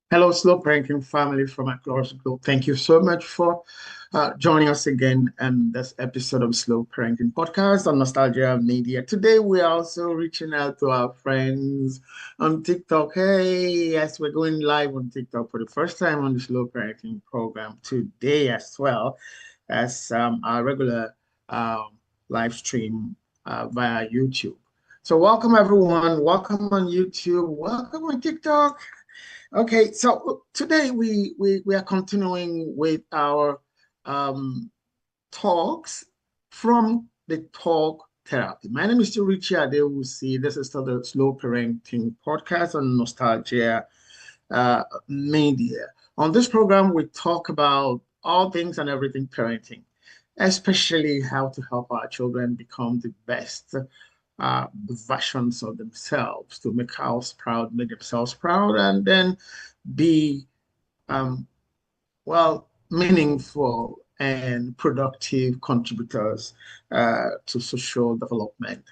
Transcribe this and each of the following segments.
Hello, Slow Parenting family from across the globe. Thank you so much for joining us again in this episode of Slow Parenting Podcast on Nostalgia Media. Today, we are also reaching out to our friends on TikTok. Hey, yes, we're going live on TikTok for the first time on the Slow Parenting program today as well as our regular um, live stream via YouTube. So, welcome everyone. Welcome on YouTube. Welcome on TikTok. Okay, so today we are continuing with our um, talks from the Talk Therapy. My name is still Richie Adewusi. This is still the Slow Parenting Podcast on Nostalgia Media. On this program, we talk about all things and everything parenting, especially how to help our children become the best versions of themselves to make us proud, make themselves proud, and then be um, meaningful and productive contributors to social development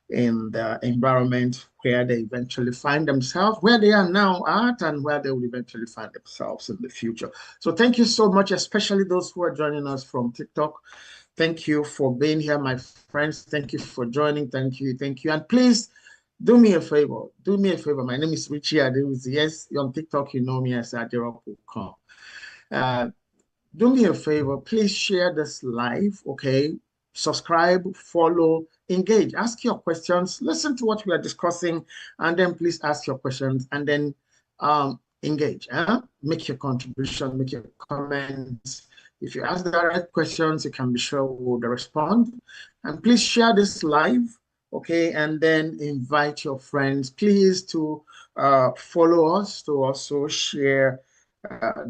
in the environment where they eventually find themselves, where they are now at, and where they will eventually find themselves in the future. So thank you so much, especially those who are joining us from TikTok. Thank you for being here, my friends. Thank you for joining. Thank you. Thank you. And please do me a favor. Do me a favor. My name is Richie Adewusi. Yes, on TikTok, you know me as Adewusi. Uh, do me a favor, please share this live, okay? Subscribe, follow, engage, ask your questions, listen to what we are discussing, and then please ask your questions and then engage. Make your contribution, make your comments. If you ask the right questions, you can be sure we'll respond. And please share this live, okay? And then invite your friends, please, to follow us, to also share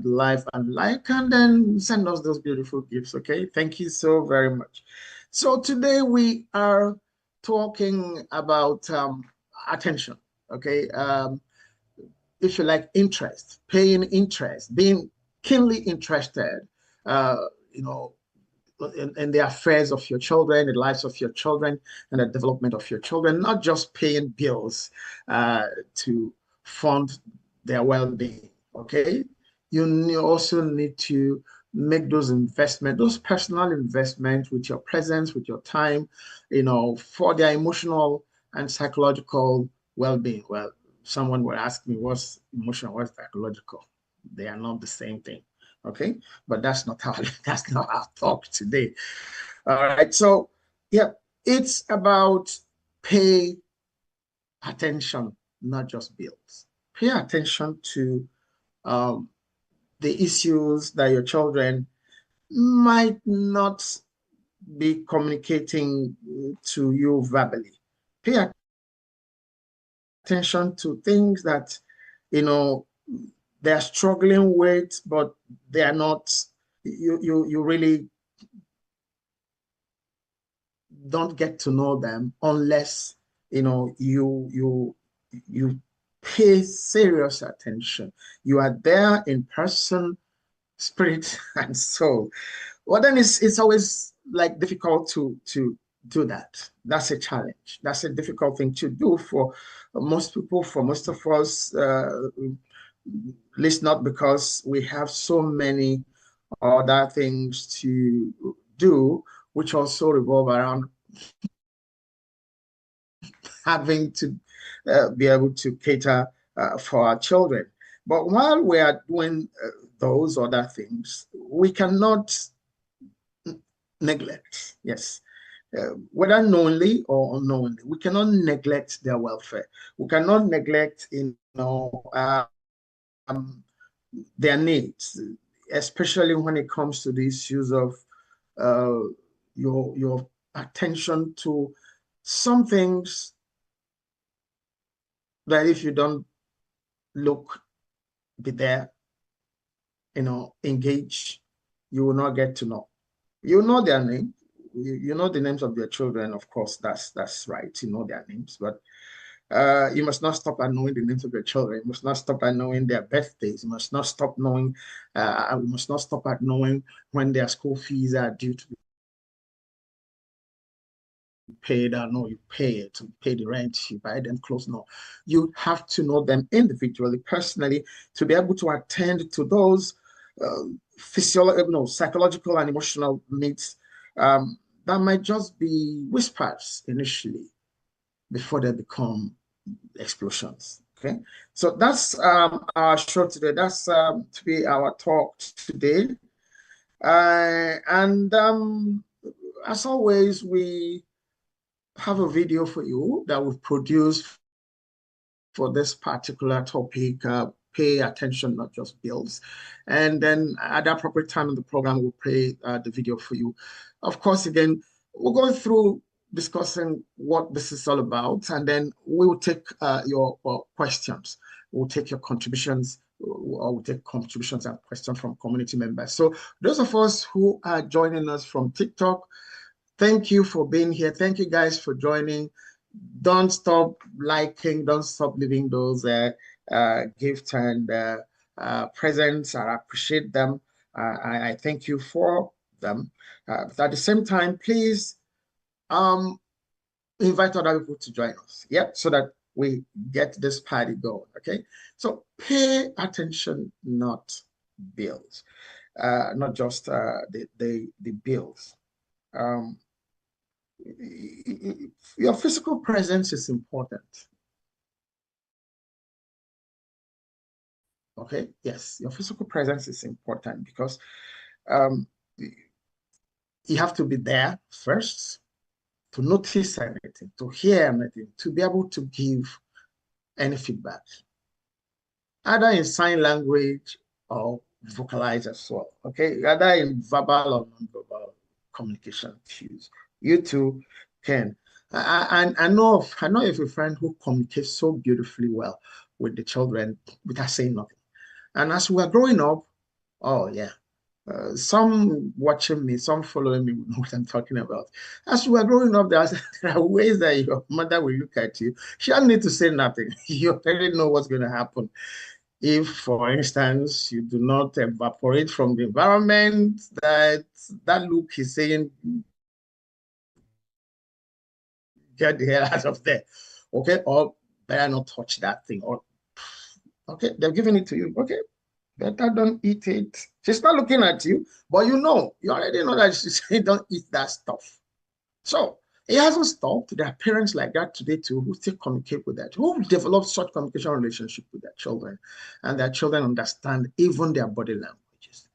live and like, and then send us those beautiful gifts. Okay, thank you so very much. So today we are talking about attention. Okay, if you like, interest, paying interest, being keenly interested. Uh, you know, in the affairs of your children, the lives of your children, and the development of your children, not just paying bills to fund their well-being. Okay, you also need to make those investments, those personal investments with your presence, with your time, for their emotional and psychological well-being. Well, someone will ask me, what's emotional, what's psychological? They are not the same thing. Okay, but that's not how that's not our talk today. All right, so yeah, it's about pay attention, not just bills. Pay attention to um, the issues that your children might not be communicating to you verbally. Pay attention to things that you know they're struggling with, but they are not. You really don't get to know them unless you pay serious attention. You are there in person, spirit and soul. Well, then it's always like difficult to do that. That's a challenge. That's a difficult thing to do for most people, for most of us. At least not because we have so many other things to do, which also revolve around having to be able to cater for our children. But while we are doing those other things, we cannot neglect, yes, whether knowingly or unknowingly, we cannot neglect their welfare. We cannot neglect, their needs, especially when it comes to the issues of uh, your attention to some things that if you don't look, be there, engage, you will not get to know. You know their name. You know the names of their children, of course. That's right. You know their names, but you must not stop at knowing the names of your children. You must not stop at knowing their birthdays. You must not stop knowing. You must not stop at knowing when their school fees are due to pay that, no, you pay it, you pay the rent, you buy them clothes. No, you have to know them individually, personally, to be able to attend to those physiological, no, psychological and emotional needs that might just be whispers initially before they become explosions. Okay, so that's our show today. That's to be our talk today. And as always, we have a video for you that we've produced for this particular topic. Pay attention, not just bills. And then at the appropriate time in the program, we'll play the video for you. Of course, again, we'll go through discussing what this is all about, and then we will take your questions. We'll take your contributions, or we'll take contributions and questions from community members. So those of us who are joining us from TikTok, thank you for being here. Thank you guys for joining. Don't stop liking, don't stop leaving those gifts and presents. I appreciate them. I thank you for them. But at the same time, please um, invite other people to join us. Yep, so that we get this party going. Okay, so pay attention, not bills, not just the bills. Um, your physical presence is important. Okay, yes, your physical presence is important because um, you have to be there first to notice anything, to hear anything, to be able to give any feedback, either in sign language or vocalize as well. Okay, either in verbal or non-verbal communication cues. You too can. I know of a friend who communicates so beautifully well with the children without saying nothing. And as we are growing up, oh yeah, some watching me, some following me know what I'm talking about. As you are growing up, there are ways that your mother will look at you. She doesn't need to say nothing. You already know what's going to happen. If, for instance, you do not evaporate from the environment, that look is saying, get the hell out of there. Okay, or better not touch that thing. Or okay, they're giving it to you. Okay, better don't eat it. She's not looking at you, but you already know that she's saying don't eat that stuff. So it hasn't stopped. There are parents like that today too who still communicate with that, who develop such communication relationship with their children, and their children understand even their body languages.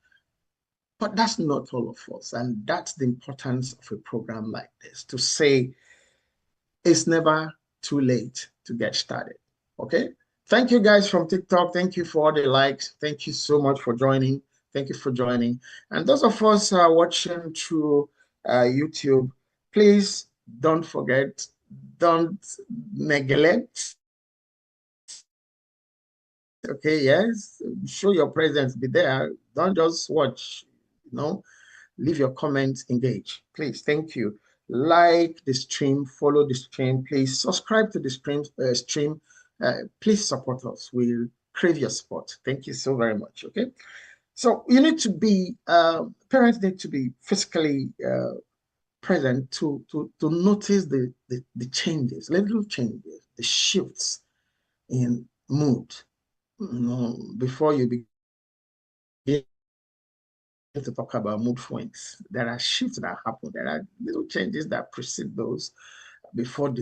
But that's not all of us, and that's the importance of a program like this to say it's never too late to get started. Okay. Thank you guys from TikTok. Thank you for all the likes. Thank you so much for joining. Thank you for joining. And those of us watching through YouTube, please don't forget, don't neglect. Okay, yes, show your presence, be there. Don't just watch, you know, leave your comments, engage. Please, thank you. Like the stream, follow the stream, please subscribe to the stream. Please support us. We'll crave your support. Thank you so very much. Okay. So you need to be, parents need to be physically present to notice the changes, little changes, the shifts in mood. Before you begin to talk about mood swings, there are shifts that happen. There are little changes that precede those before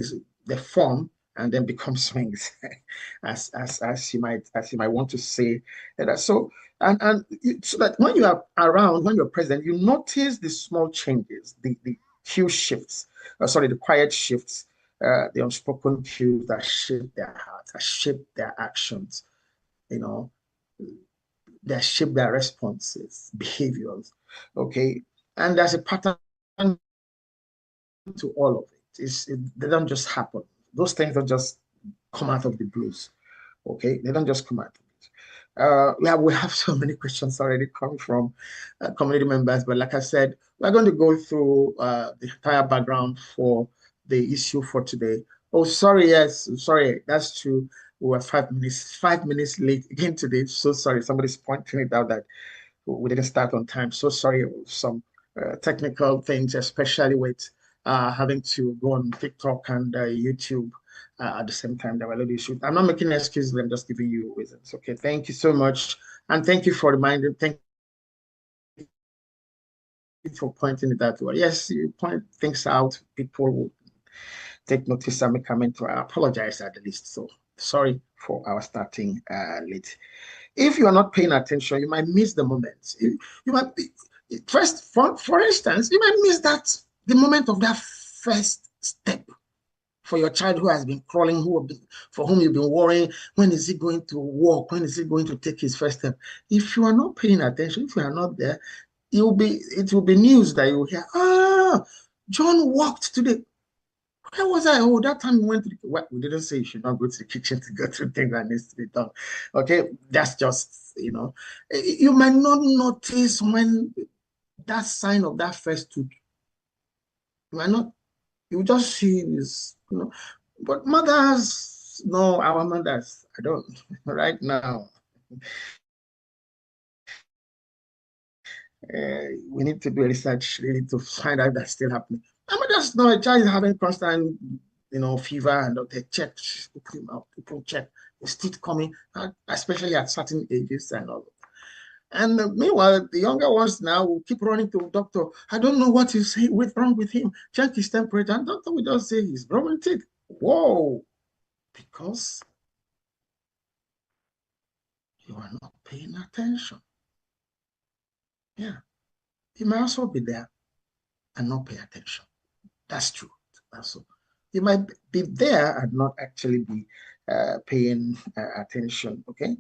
they form and then become swings, as you might want to say. And so so that when you are around, when you're present, you notice the small changes, the cue shifts, sorry, the quiet shifts, the unspoken cues that shape their hearts, that shape their actions, you know, that shape their responses, behaviors. Okay. And there's a pattern to all of it. They don't just happen. Those things don't just come out of the blues. Okay. They don't just come out of it. Yeah, we have so many questions already come from community members, but like I said, we're going to go through the entire background for the issue for today. Oh, sorry, yes, sorry, that's true. We were 5 minutes late again today. So sorry, somebody's pointing it out that we didn't start on time. So sorry, some technical things, especially with having to go on TikTok and YouTube at the same time. There were a lot of issues. I'm not making excuses. I'm just giving you reasons. Okay. Thank you so much. And thank you for reminding. Thank you for pointing it out. Yes, you point things out. People will take notice and make comment. I apologize at the least. So sorry for our starting late. If you are not paying attention, you might miss the moments. You might be first, for instance, you might miss the moment of that first step for your child who has been crawling, for whom you've been worrying. When is he going to walk? When is he going to take his first step? If you are not paying attention, if you are not there, it will be news that you will hear. John walked today. Where was I? Oh, that time we went to well, we didn't say you should not go to the kitchen to go through things that needs to be done. Okay, that's just, you might not notice when that sign of that first tooth. You might not, you just see this, but mothers, no, our mothers, I don't, right now. We need to do research really to find out that's still happening. I mean, just know a child is having constant, fever, and they check, open him up, people check, his teeth coming, especially at certain ages and all. And meanwhile, the younger ones now will keep running to the doctor. I don't know what is wrong with him. Check his temperature. And doctor will just say he's growing teeth. Whoa! Because you are not paying attention. Yeah. You might also be there and not pay attention. That's true. Also, you might be there and not actually be paying attention. Okay.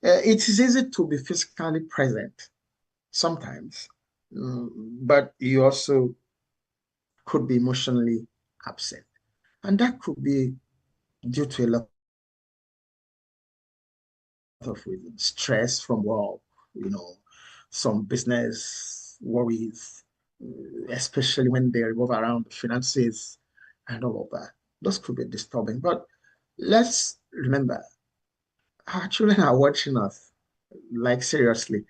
It is easy to be physically present sometimes, but you also could be emotionally absent. And that could be due to a lot of reasons. Stress from work, some business worries, especially when they revolve around finances and all of that. Those could be disturbing. But let's remember, our children are watching us, like seriously.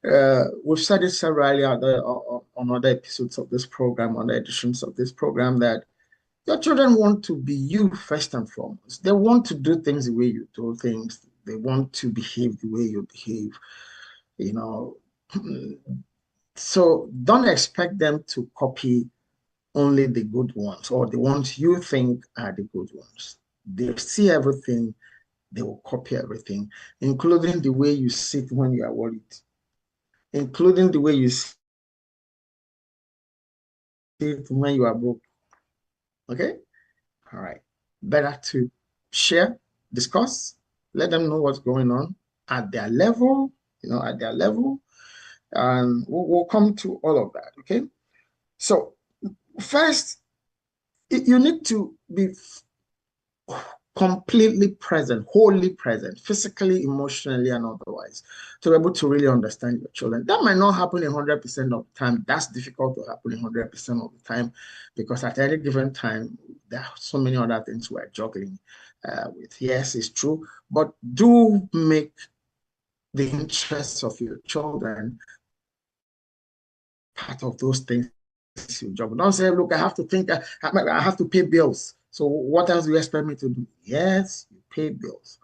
We've said it several on other episodes of this program, on the editions of this program, that your children want to be you first and foremost. They want to do things the way you do things. They want to behave the way you behave, you know. So don't expect them to copy only the good ones or the ones you think are the good ones. They see everything, they will copy everything, including the way you sit when you are worried, including the way you sit when you are broke. Okay? All right. Better to share, discuss, let them know what's going on at their level, at their level, and we'll come to all of that. Okay. So, first, you need to be completely present, wholly present, physically, emotionally, and otherwise, to be able to really understand your children. That might not happen 100% of the time. That's difficult to happen 100% of the time because at any given time, there are so many other things we're juggling with. Yes, it's true, but do make the interests of your children part of those things you juggle. Don't say, look, I have to think, I have to pay bills. So what else do you expect me to do? Yes, you pay bills.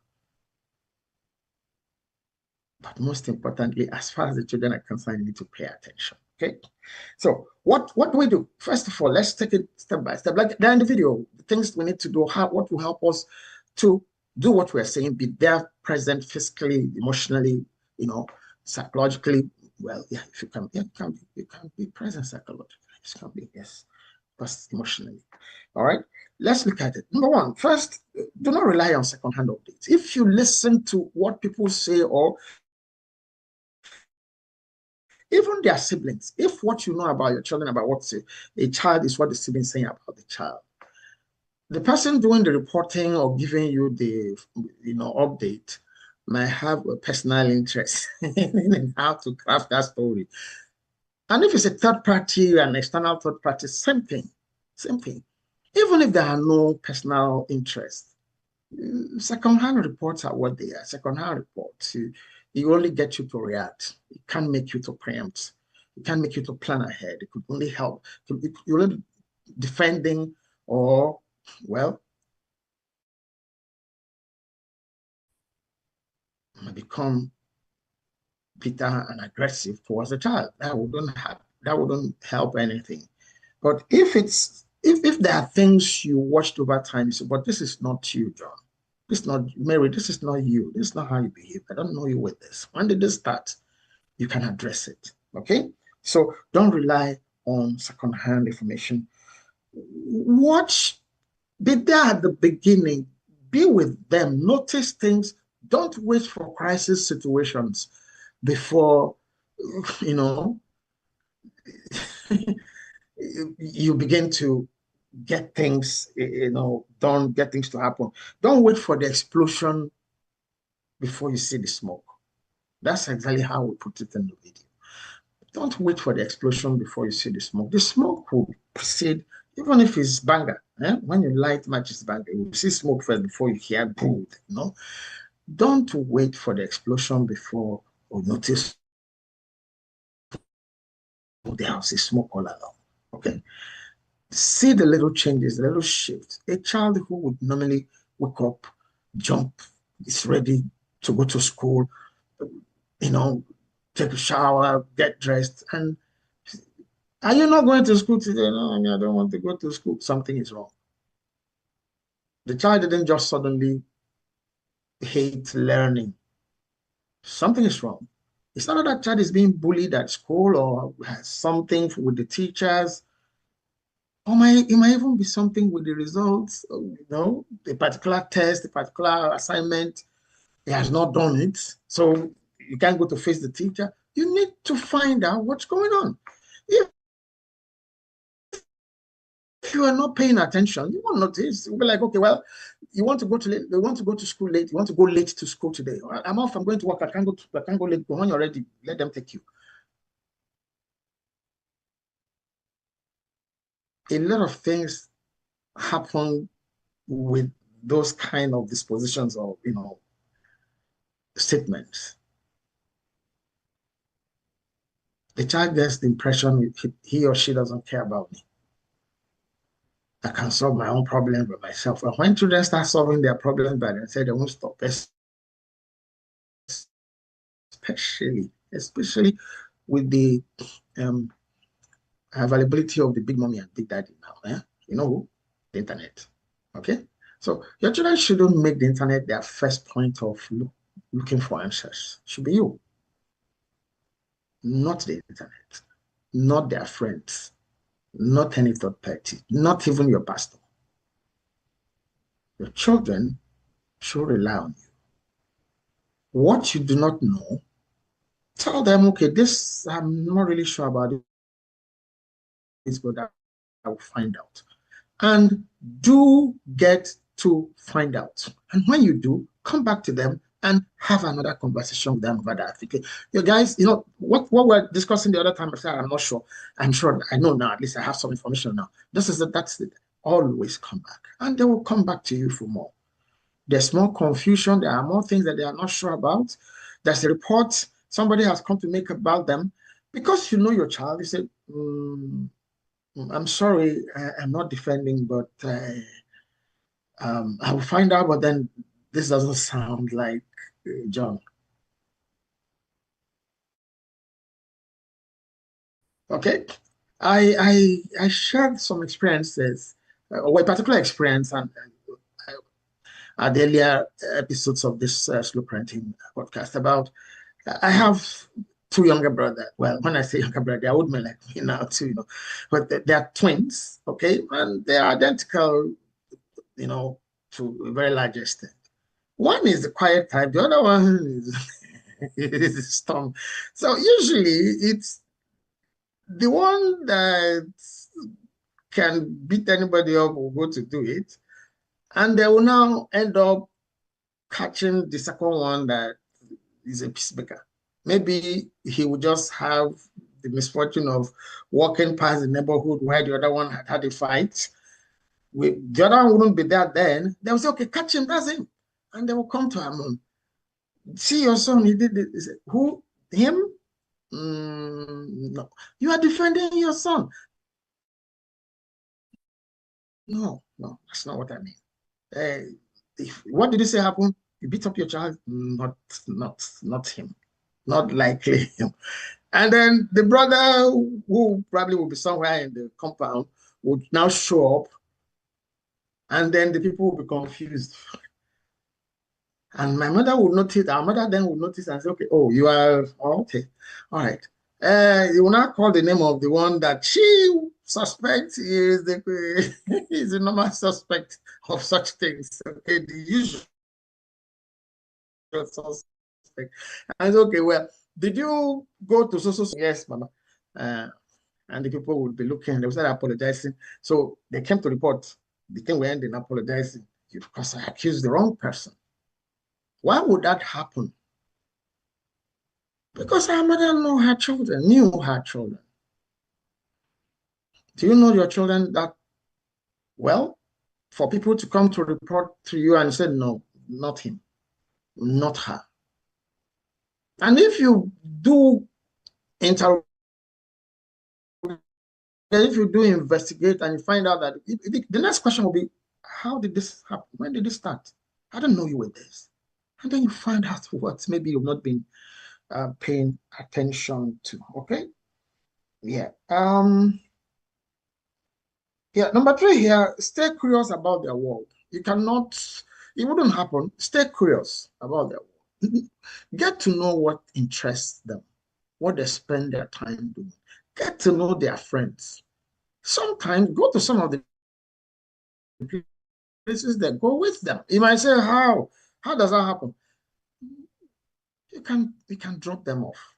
But most importantly, as far as the children are concerned, you need to pay attention. Okay. So what do we do? First of all, let's take it step by step. Like there in the video, the things we need to do, what will help us to do what we're saying, be there, present physically, emotionally, psychologically. Well, yeah, if you can, yeah, you can be present psychologically. It can be, yes, but emotionally. All right. Let's look at it. Number one, first, do not rely on secondhand updates. If you listen to what people say or even their siblings, if what you know about your children, about what a child is what the siblings saying about the child, the person doing the reporting or giving you the update might have a personal interest in how to craft that story. And if it's a third party, an external third party, same thing, same thing. Even if there are no personal interests, second-hand reports are what they are. Second-hand reports, you only get you to react. It can't make you to preempt. It can't make you to plan ahead. It could only help. You only defending, or, well, become bitter and aggressive towards the child. That wouldn't help anything. But if there are things you watched over time, you say, but this is not you, John. This is not Mary, this is not you. This is not how you behave. I don't know you with this. When did this start? You can address it. Okay? So don't rely on secondhand information. Watch, be there at the beginning, be with them, notice things. Don't wait for crisis situations before you know you begin to get things done, get things to happen. Don't wait for the explosion before you see the smoke. That's exactly how we put it in the video. Don't wait for the explosion before you see the smoke. The smoke will precede, even if it's banger. When you light matches banger, you see smoke first before you hear boom. Don't wait for the explosion before you notice the house is smoke all along. Okay. See the little changes, the little shifts. A child who would normally wake up, jump, is ready to go to school, you know, take a shower, get dressed, and are you not going to school today? No, I don't want to go to school. Something is wrong. The child didn't just suddenly hate learning. Something is wrong. It's not that child is being bullied at school or has something with the teachers. Or it might even be something with the results, a particular test, a particular assignment. He has not done it. So you can't go to face the teacher. You need to find out what's going on. If you are not paying attention, you won't notice. You'll be like, okay, well, you want to go to school late. You want to go late to school today. I'm off. I'm going to work. I can't go late. Go when you're ready. Let them take you. A lot of things happen with those kind of dispositions or statements. The child gets the impression he or she doesn't care about me. I can solve my own problem by myself. And when children start solving their problems by themselves, they won't stop. Especially with the availability of the big mommy and big daddy now. You know who? The internet. Okay? So your children shouldn't make the internet their first point of looking for answers. It should be you, not the internet, not their friends, not any third party, not even your pastor. Your children should rely on you. What you do not know, tell them, okay, this, I'm not really sure about this, but I will find out. And do get to find out. And when you do, come back to them and have another conversation with them about that. Okay, you guys, what we're discussing the other time, I said, I'm not sure. I'm sure I know now, at least I have some information now. That's it. Always come back. And they will come back to you for more. There's more confusion. There are more things that they are not sure about. There's a report somebody has come to make about them. Because you know your child, you say, I'm sorry, I'm not defending, but I will find out, but then this doesn't sound like John. Okay. I shared some experiences, or a particular experience, and at the earlier episodes of this slow parenting podcast about I have two younger brothers. Well, when I say younger brother, they're old men like me now too, but they're twins, okay, and they're identical, to a very large extent. One is the quiet type, the other one is storm. So usually it's the one that can beat anybody up will go to do it, and they will now end up catching the second one that is a peacemaker. Maybe he would just have the misfortune of walking past the neighborhood where the other one had a fight. The other one wouldn't be there then. They will say, okay, catch him, that's him. And they will come to her mom. See your son, he did it. He said, who? Him? No. You are defending your son. No, no, that's not what I mean. What did you say happened? You beat up your child? Not him. Not likely him. And then the brother, who probably will be somewhere in the compound, would now show up, and then the people will be confused. And my mother would notice, our mother then would notice and say, okay, oh, you are, oh, okay, all right. You will not call the name of the one that she suspects is the is the normal suspect of such things. Okay, the usual suspect. And okay, well, did you go to so? Yes, mama. Uh, and the people would be looking, they would start apologizing. So they came to report. The thing will end in apologizing because I accused the wrong person. Why would that happen? Because our mother knew her children, knew her children. Do you know your children that well? For people to come to report to you and say, no, not him, not her. And if you do interrogate, if you do investigate and you find out that the next question will be, how did this happen? When did this start? I don't know you were this. And then you find out what maybe you've not been paying attention to. Okay. Yeah. Yeah, number three here, stay curious about their world. You cannot, it wouldn't happen. Stay curious about their world. Get to know what interests them, what they spend their time doing. Get to know their friends. Sometimes go to some of the places that go with them. You might say, how? How does that happen? You can drop them off.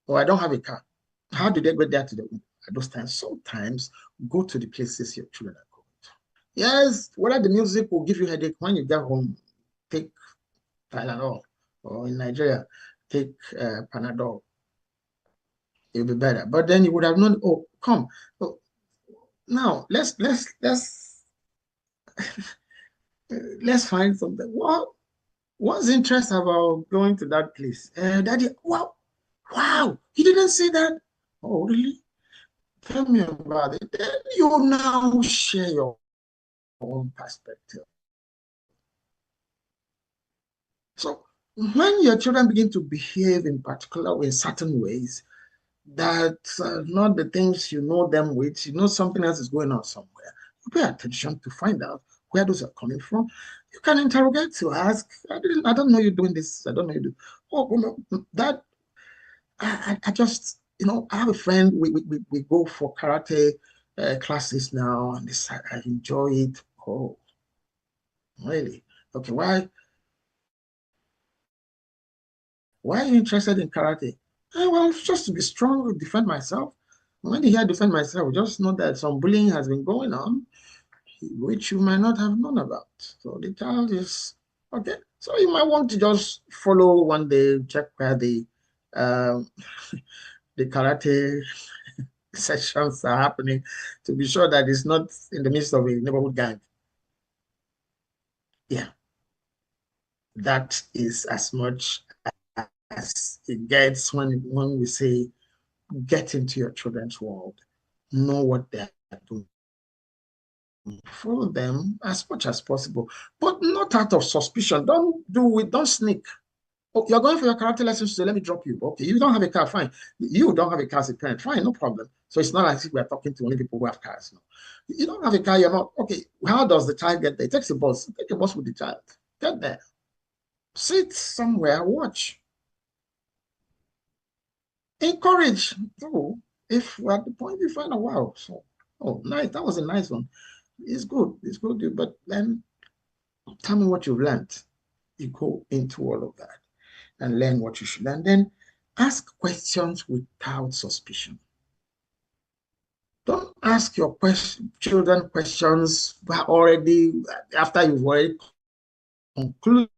Oh, I don't have a car. How do they get there to the at those times? Sometimes go to the places your children are going. Yes, whether the music will give you headache when you get home, take Tylenol, or in Nigeria, take Panadol. It'll be better. But then you would have known. Oh, come. Oh, now let's find something. What's interesting about going to that place? Daddy, wow, you didn't see that? Oh, really? Tell me about it. Then you now share your own perspective. So when your children begin to behave in particular in certain ways that not the things you know them with, you know something else is going on somewhere. You pay attention to find out where those are coming from. You can interrogate to ask, I don't know you're doing this. I don't know you do. Oh, no, that I just, I have a friend. We go for karate classes now, and this, I enjoy it. Oh, really? Okay, why are you interested in karate? Well, just to be strong, defend myself. When you hear defend myself, just know that some bullying has been going on, which you might not have known about. So the child is okay. So you might want to just follow one day, check where um, the karate sessions are happening to be sure that it's not in the midst of a neighborhood gang. Yeah, that is as much as it gets when we say get into your children's world, know what they're doing, follow them as much as possible, but not out of suspicion. Don't sneak. Oh, you're going for your karate lessons, so let me drop you. Okay, you don't have a car, fine. You don't have a car as a parent, fine, no problem. So it's not as if we're talking to only people who have cars. No. You don't have a car, you're not. Okay, how does the child get there? It takes a bus. Take a bus with the child. Get there. Sit somewhere, watch. Encourage. Oh, if at the point you find a wow, so oh nice, that was a nice one. It's good, but then tell me what you've learned. You go into all of that and learn what you should learn. Then ask questions without suspicion. Don't ask your children questions already after you've already concluded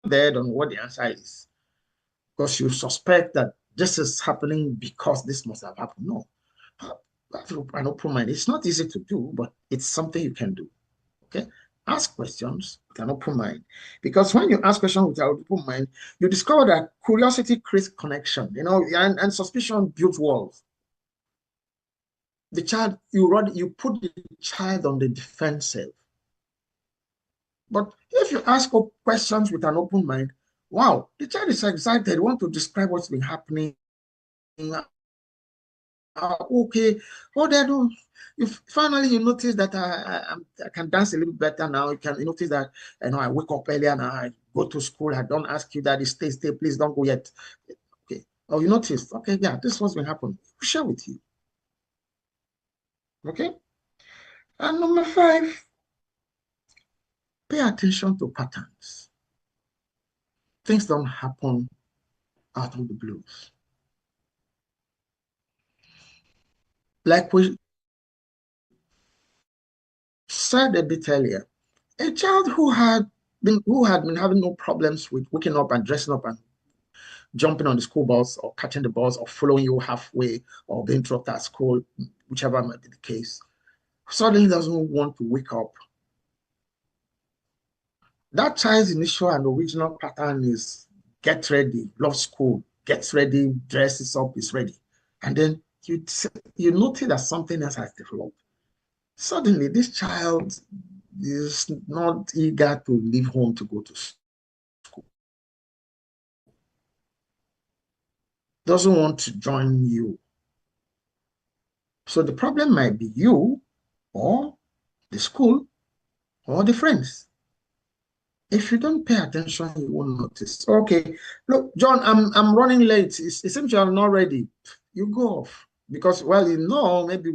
on what the answer is, because you suspect that this is happening because this must have happened. No, that's an open mind. It's not easy to do, but it's something you can do. Okay, ask questions with an open mind, because when you ask questions with an open mind, you discover that curiosity creates connection. And suspicion builds walls. the child, you put the child on the defensive. But if you ask questions with an open mind, wow, the child is excited, want to describe what's been happening. Okay, oh, they do. If finally you notice that I can dance a little better now, you notice that I wake up earlier now, I go to school, I don't ask you that, stay, please don't go yet. Okay. Oh, you noticed, okay, yeah, this is what's been happening. Share with you. Okay. And number 5, pay attention to patterns. Things don't happen out of the blues. Like we said a bit earlier, a child who had been having no problems with waking up and dressing up and jumping on the school bus or catching the bus or following you halfway or being dropped at school, whichever might be the case, suddenly doesn't want to wake up. That child's initial and original pattern is get ready, love school, gets ready, dresses up, is ready. And then you notice that something else has developed. Suddenly, this child is not eager to leave home to go to school. Doesn't want to join you. So the problem might be you or the school or the friends. If you don't pay attention, you won't notice. Okay, look, John, I'm running late. It seems you're not ready. You go off because, well, maybe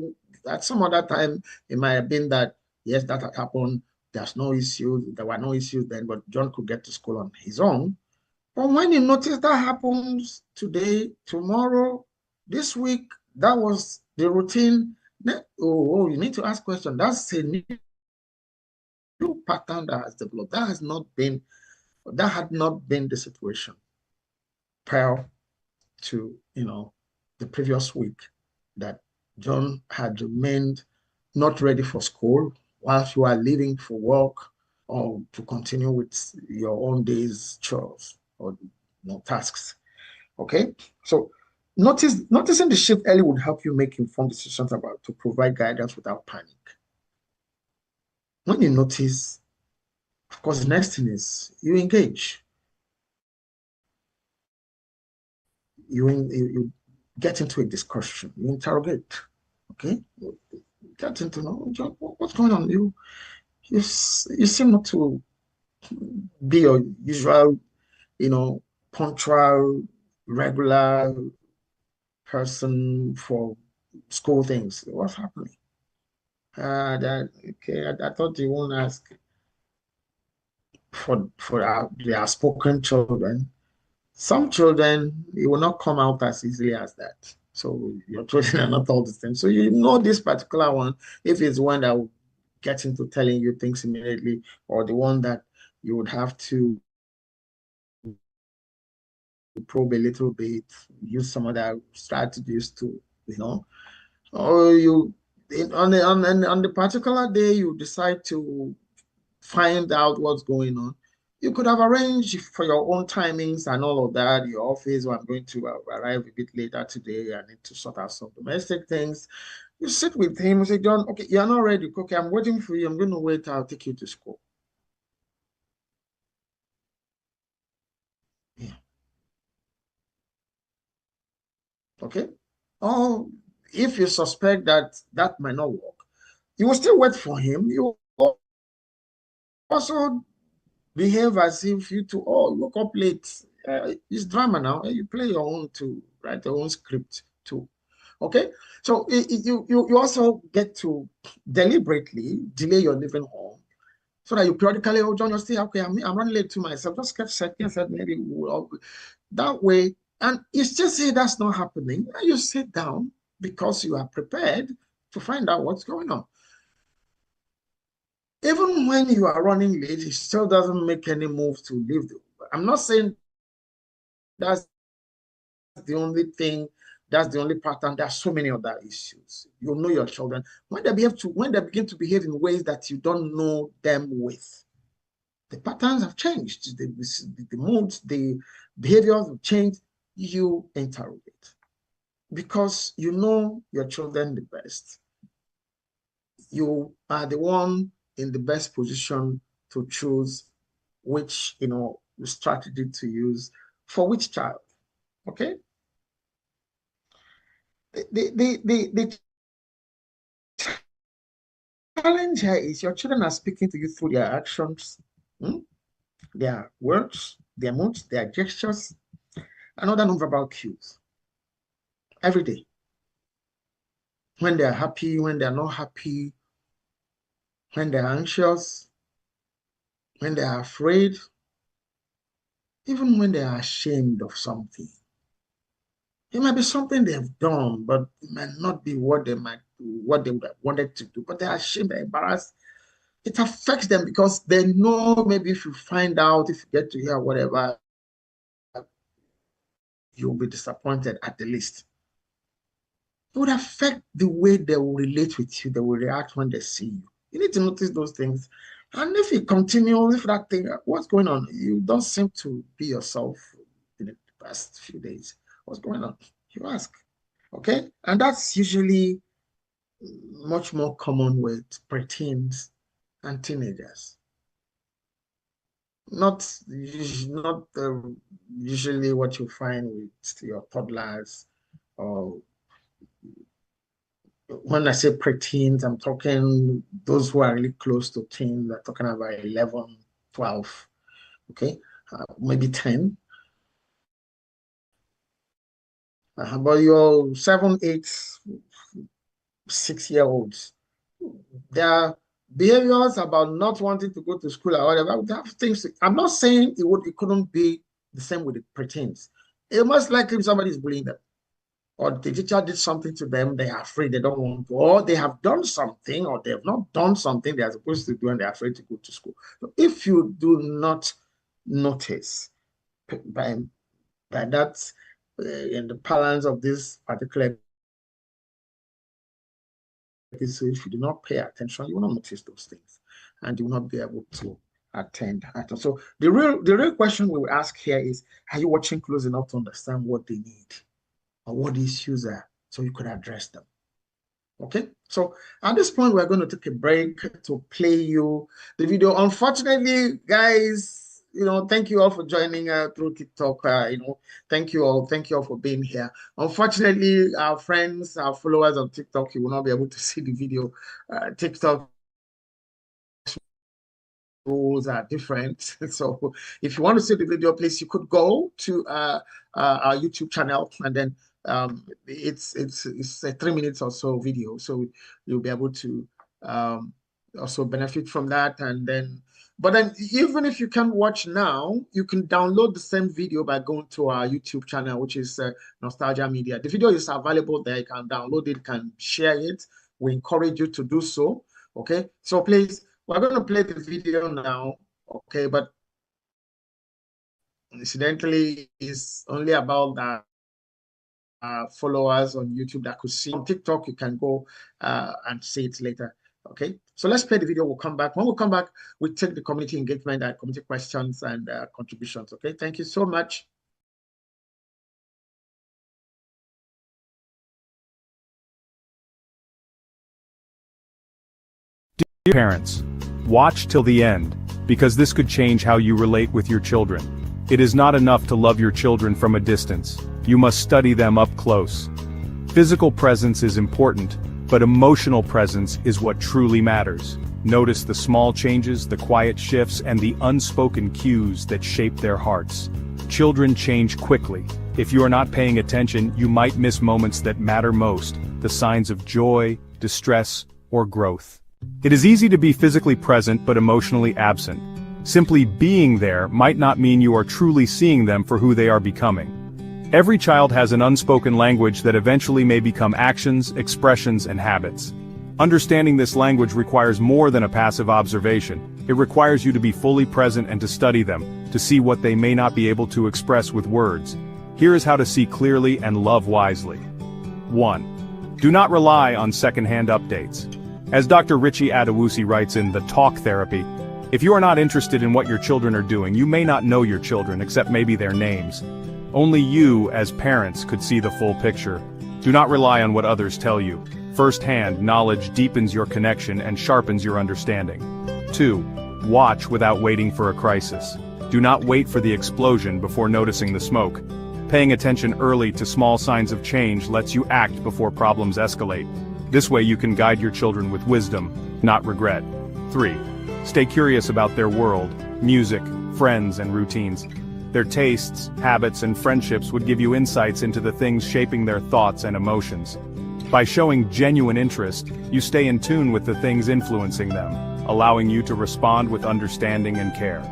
at some other time it might have been that yes, that had happened. There's no issue. There were no issues then, but John could get to school on his own. But when you notice that happens today, tomorrow, this week, that was the routine. You need to ask questions. That's a new pattern that has developed. That had not been the situation prior to the previous week, that John had remained not ready for school whilst you are leaving for work or to continue with your own day's chores or tasks. Okay, so noticing the shift early would help you make informed decisions to provide guidance without panic. When you notice, of course, the next thing is you engage. You get into a discussion, you interrogate, okay? Getting to know what's going on. You seem not to be your usual, punctual, regular person for school things. What's happening? I thought you won't ask for the outspoken children. Some children, it will not come out as easily as that. So your children are not all the same. So this particular one, if it's one that will get into telling you things immediately, or the one that you would have to probe a little bit, use some other strategies to, or on the particular day you decide to find out what's going on. You could have arranged for your own timings and all of that. Your office, I'm going to arrive a bit later today. I need to sort out some domestic things. You sit with him and say, John, okay, you're not ready. Okay, I'm waiting for you. I'm going to wait. I'll take you to school. Yeah. Okay. Or if you suspect that might not work, you will still wait for him. You also behave as if you woke up late. It's drama now. You play your own to write your own script too. Okay, so you also get to deliberately delay your leaving home so that you periodically, John, you say, okay, I'm running late to myself. Just get second, said maybe that way. And you still say that's not happening. And you sit down because you are prepared to find out what's going on. Even when you are running late, he still doesn't make any move to leave. I'm not saying that's the only thing, that's the only pattern. There are so many other issues. You know your children. When they begin to behave in ways that you don't know them with, the patterns have changed. The moods, the behaviors have changed. You interrogate because you know your children the best. you are the one in the best position to choose which, strategy to use for which child. Okay. The challenge here is your children are speaking to you through their actions, their words, their moods, their gestures, and other nonverbal cues every day. When they're happy, when they're not happy, when they're anxious, when they are afraid, even when they are ashamed of something. It might be something they've done, but it might not be what they would have wanted to do, but they're ashamed, they're embarrassed. It affects them because they know maybe if you find out, if you get to hear whatever, you'll be disappointed at the least. It would affect the way they will relate with you, they will react when they see you. You need to notice those things. And if it continues, if that thing, what's going on? You don't seem to be yourself in the past few days. What's going on? You ask. Okay? And that's usually much more common with preteens and teenagers. Not usually what you find with your toddlers, or when I say preteens, I'm talking those who are really close to teens. I'm talking about 11, 12, okay, maybe 10. But your 7, 8, 6-year-olds, their behaviors about not wanting to go to school or whatever, they have things. I'm not saying it couldn't be the same with the preteens. It most likely somebody's bullying them, or the teacher did something to them, they are afraid, they don't want to, or they have done something, or they have not done something they are supposed to do, and they're afraid to go to school. So if you do not notice by that in the balance of this particular episode, if you do not pay attention, you will not notice those things, and you will not be able to attend. So the real question we will ask here is, are you watching close enough to understand what they need, or what the issues are, so you could address them? Okay, so at this point, we're going to take a break to play you the video. Unfortunately, guys, thank you all for joining through TikTok. Thank you all for being here. Unfortunately, our friends, our followers on TikTok, you will not be able to see the video. TikTok rules are different. So if you want to see the video, please, you could go to our YouTube channel, and then it's a 3 minutes or so video, so you'll be able to also benefit from that. And then, but then even if you can't watch now, you can download the same video by going to our YouTube channel, which is Nostalgia Media. The video is available there. You can download it, can share it. We encourage you to do so. Okay, so please, we're going to play the video now. Okay, but incidentally, it's only about that followers on YouTube that could see. On TikTok, you can go and see it later. Okay, so let's play the video. We'll come back. When we come back, we take the community engagement and community questions and contributions. Okay, thank you so much. Dear parents, watch till the end, because this could change how you relate with your children. It is not enough to love your children from a distance. You must study them up close. Physical presence is important, but emotional presence is what truly matters. Notice the small changes, the quiet shifts, and the unspoken cues that shape their hearts. Children change quickly. If you are not paying attention, you might miss moments that matter most, the signs of joy, distress, or growth. It is easy to be physically present but emotionally absent. Simply being there might not mean you are truly seeing them for who they are becoming. Every child has an unspoken language that eventually may become actions, expressions, and habits. Understanding this language requires more than a passive observation. It requires you to be fully present and to study them, to see what they may not be able to express with words. Here is how to see clearly and love wisely. 1. Do not rely on second-hand updates. As Dr. Richie Adewusi writes in T.A.L.K Therapy, if you are not interested in what your children are doing, you may not know your children except maybe their names. Only you, as parents, could see the full picture. Do not rely on what others tell you. First-hand knowledge deepens your connection and sharpens your understanding. 2. Watch without waiting for a crisis. Do not wait for the explosion before noticing the smoke. Paying attention early to small signs of change lets you act before problems escalate. This way you can guide your children with wisdom, not regret. 3. Stay curious about their world, music, friends, and routines. Their tastes, habits, and friendships would give you insights into the things shaping their thoughts and emotions. By showing genuine interest, you stay in tune with the things influencing them, allowing you to respond with understanding and care.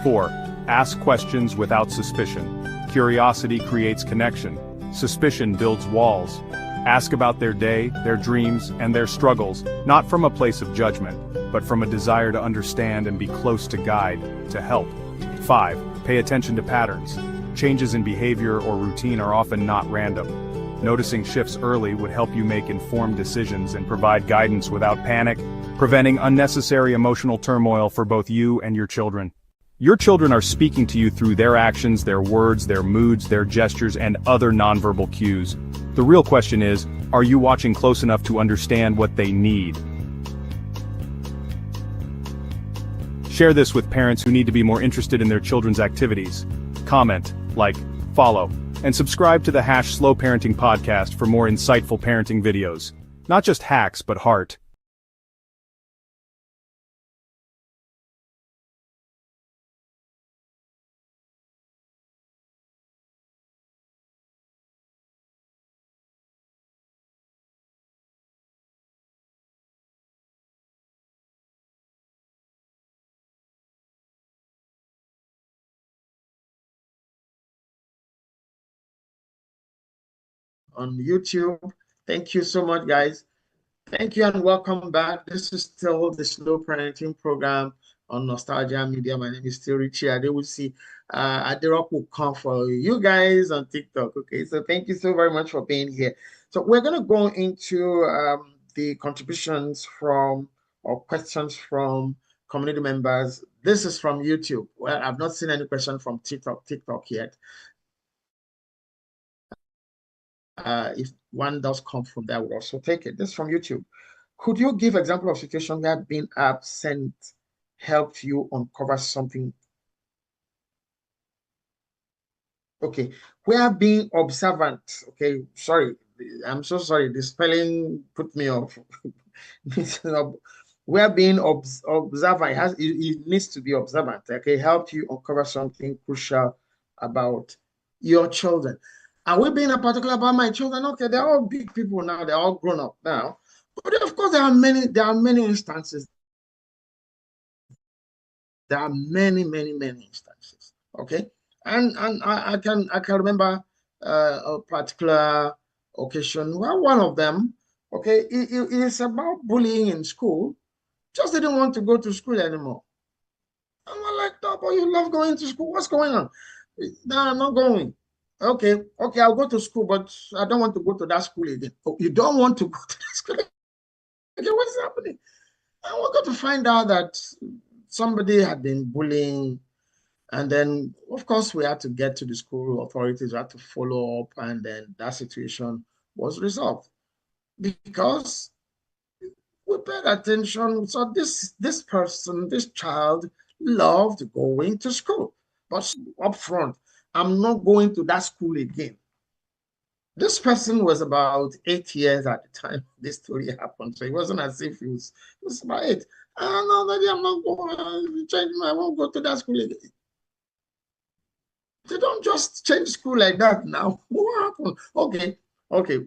4. Ask questions without suspicion. Curiosity creates connection. Suspicion builds walls. Ask about their day, their dreams, and their struggles, not from a place of judgment, but from a desire to understand and be close to guide, to help. 5. Pay attention to patterns. Changes in behavior or routine are often not random. Noticing shifts early would help you make informed decisions and provide guidance without panic, preventing unnecessary emotional turmoil for both you and your children. Your children are speaking to you through their actions, their words, their moods, their gestures, and other nonverbal cues. The real question is, are you watching close enough to understand what they need? Share this with parents who need to be more interested in their children's activities. Comment, like, follow, and subscribe to the Slow Parenting podcast for more insightful parenting videos. Not just hacks, but heart. On YouTube. Thank you so much, guys. Thank you and welcome back. This is still the Slow Parenting program on Nostalgia Media. My name is still Richie Adewusi. Aderok will come for you guys on TikTok. Okay, so thank you so very much for being here. So we're going to go into the contributions from or questions from community members. This is from YouTube. Well, I've not seen any question from TikTok yet. If one does come from there, we'll also take it. This is from YouTube. Could you give example of situation where being absent helped you uncover something? Okay, where being observant. Okay, sorry, I'm so sorry. The spelling put me off. Where being observant it needs to be observant. Okay, help you uncover something crucial about your children. Are we being a particular about my children? Okay, they're all big people now. They're all grown up now. But of course, there are many instances. There are many instances. Okay, and I can remember a particular occasion where one of them, okay, it is about bullying in school. Just didn't want to go to school anymore. I'm like, no, but you love going to school. What's going on? No, I'm not going. Okay, I'll go to school, but I don't want to go to that school again. Oh, you don't want to go to that school again? Okay, what's happening? And we got to find out that somebody had been bullying, and then, of course, we had to get to the school authorities, we had to follow up, and then that situation was resolved because we paid attention. So this person, this child, loved going to school, but up front, I'm not going to that school again. This person was about 8 years at the time this story happened, so it wasn't as if it was about 8. No, Daddy, I'm not going. I won't go to that school again. They don't just change school like that now. What happened? Okay.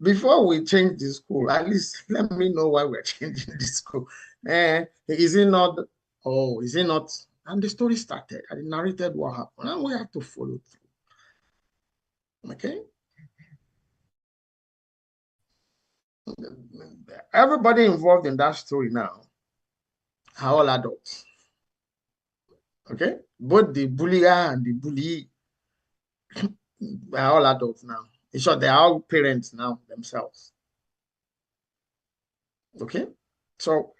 Before we change the school, at least let me know why we're changing the school. Is it not? Oh, is it not? And the story started. I narrated what happened, and we have to follow through. Okay. Everybody involved in that story now are all adults. Okay, both the bullier and the bully are all adults now. In short, they are all parents now themselves. Okay, so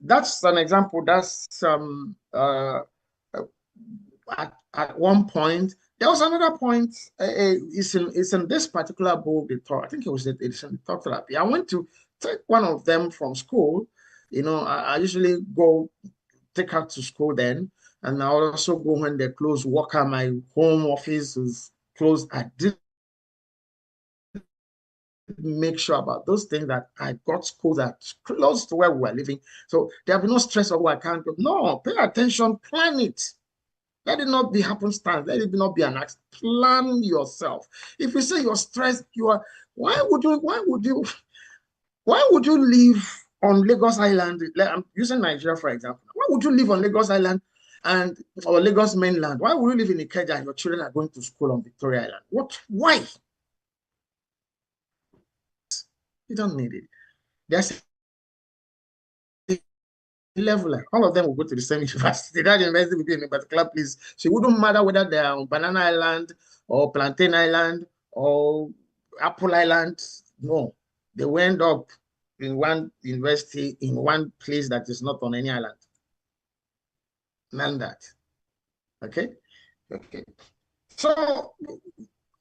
that's an example. That's at one point There was another point. It's in this particular book. I think it's in the Talk Therapy. I went to take one of them from school. I usually go take her to school then, and I also go when they close work. My home office is closed. I did make sure about those things that I got school that's close to where we were living. So there will be no stress of what I can't do. No, pay attention, plan it. Let it not be happenstance. Let it not be an accident. Plan yourself. If you say you're stressed, why would you live on Lagos Island? I'm using Nigeria for example. Why would you live on Lagos Island or Lagos mainland? Why would you live in Ikeja and your children are going to school on Victoria Island? Why? You don't need it. There's a level, like all of them will go to the same university. That university will be in a particular place. So it wouldn't matter whether they are on Banana Island or Plantain Island or Apple Island. No, they will end up in one university in one place that is not on any island. None that. Okay? Okay. So